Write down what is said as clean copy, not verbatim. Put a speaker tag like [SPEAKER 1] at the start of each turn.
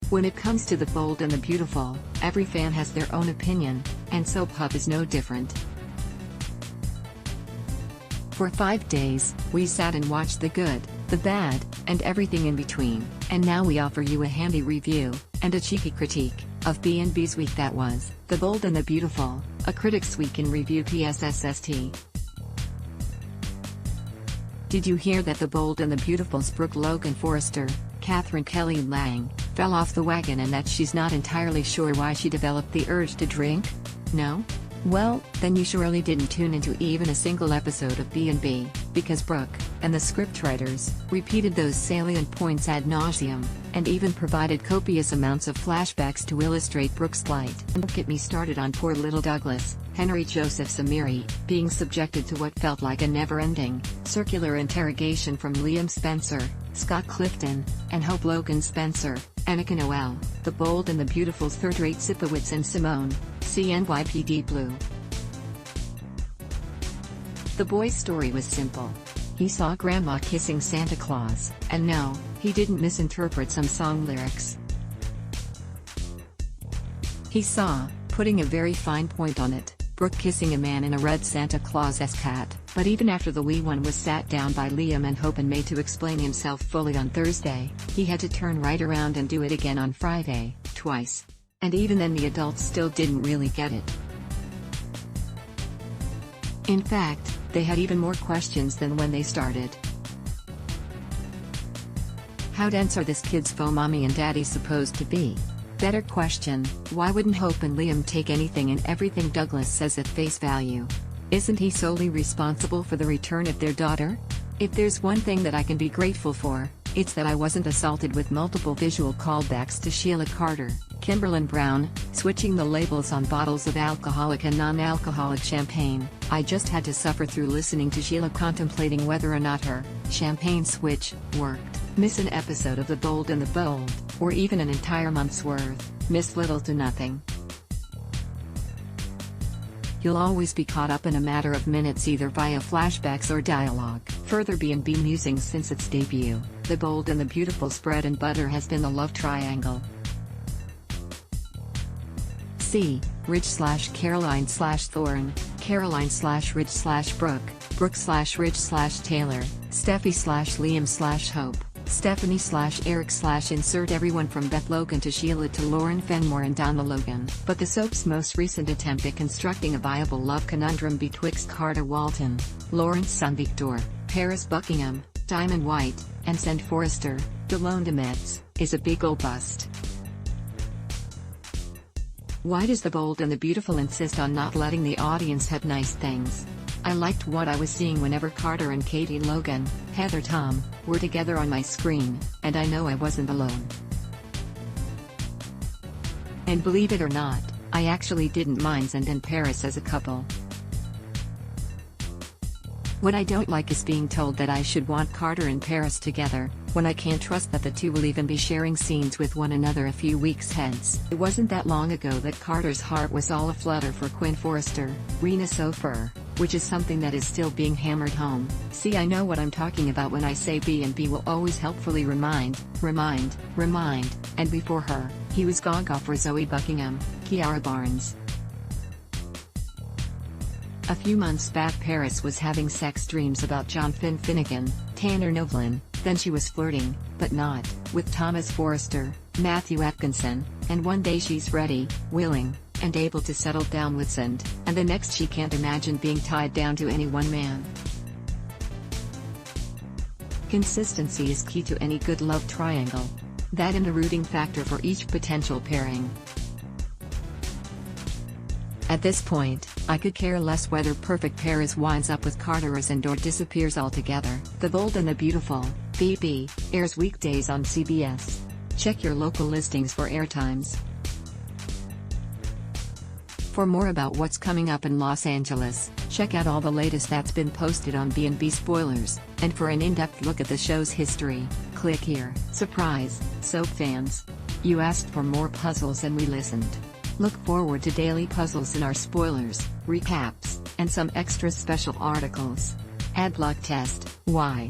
[SPEAKER 1] When it comes to The Bold and the Beautiful, every fan has their own opinion, and Soap Hub is no different. For 5 days, we sat and watched the good, the bad, and everything in between, and now we offer you a handy review, and a cheeky critique, of B&B's week that was, The Bold and the Beautiful, a Critic's Week in Review PSSST. Did you hear that The Bold and the Beautiful's Brooke Logan Forrester, Catherine Kelly Lang, fell off the wagon and that she's not entirely sure why she developed the urge to drink? No? Well, then you surely didn't tune into even a single episode of B&B, because Brooke, and the scriptwriters, repeated those salient points ad nauseam, and even provided copious amounts of flashbacks to illustrate Brooke's plight. And don't get me started on poor little Douglas, Henry Joseph Samiri, being subjected to what felt like a never-ending, circular interrogation from Liam Spencer, Scott Clifton, and Hope Logan Spencer, Annika Noel, The Bold and the Beautiful's third-rate Sipowicz and Simone, CNYPD Blue. The boy's story was simple. He saw Grandma kissing Santa Claus, and no, he didn't misinterpret some song lyrics. He saw, putting a very fine point on it, Brooke kissing a man in a red Santa Claus-esque hat, but even after the wee one was sat down by Liam and Hope and made to explain himself fully on Thursday, he had to turn right around and do it again on Friday, twice. And even then the adults still didn't really get it. In fact, they had even more questions than when they started. How dense are this kid's faux mommy and daddy supposed to be? Better question, why wouldn't Hope and Liam take anything and everything Douglas says at face value? Isn't he solely responsible for the return of their daughter? If there's one thing that I can be grateful for, it's that I wasn't assaulted with multiple visual callbacks to Sheila Carter, Kimberlin Brown, switching the labels on bottles of alcoholic and non-alcoholic champagne. I just had to suffer through listening to Sheila contemplating whether or not her champagne switch worked, miss an episode of The Bold and the Bold, or even an entire month's worth, miss little to nothing. You'll always be caught up in a matter of minutes either via flashbacks or dialogue. Further B&B musings since its debut, The Bold and the Beautiful's bread and butter has been the love triangle. C. Ridge/Caroline/Thorne, Caroline/Ridge/Brooke, Brooke/Ridge/Taylor, Steffi/Liam/Hope, Stephanie/Eric/ insert everyone from Beth Logan to Sheila to Lauren Fenmore and Donna Logan. But the soap's most recent attempt at constructing a viable love conundrum betwixt Carter Walton, Lawrence son Victor, Paris Buckingham, Diamond White, and Send Forrester, Delone de Metz, is a big ol' bust. Why does The Bold and the Beautiful insist on not letting the audience have nice things? I liked what I was seeing whenever Carter and Katie Logan, Heather Tom, were together on my screen, and I know I wasn't alone. And believe it or not, I actually didn't mind Zend and Paris as a couple. What I don't like is being told that I should want Carter and Paris together, when I can't trust that the two will even be sharing scenes with one another a few weeks hence. It wasn't that long ago that Carter's heart was all aflutter for Quinn Forrester, Rena Sofer, which is something that is still being hammered home. See, I know what I'm talking about when I say B&B will always helpfully remind, and before her, he was gaga for Zoe Buckingham, Kiara Barnes. A few months back Paris was having sex dreams about John Finnegan, Tanner Novlin, then she was flirting, but not, with Thomas Forrester, Matthew Atkinson, and one day she's ready, willing, and able to settle down with Zend, and the next she can't imagine being tied down to any one man. Consistency is key to any good love triangle. That and a rooting factor for each potential pairing. At this point, I could care less whether Perfect Paris winds up with Carter or Zend or disappears altogether. The Bold and the Beautiful, BB, airs weekdays on CBS. Check your local listings for airtimes. For more about what's coming up in Los Angeles, check out all the latest that's been posted on B&B Spoilers, and for an in-depth look at the show's history, click here. Surprise, soap fans! You asked for more puzzles and we listened. Look forward to daily puzzles in our spoilers, recaps, and some extra special articles. Adblock test, why?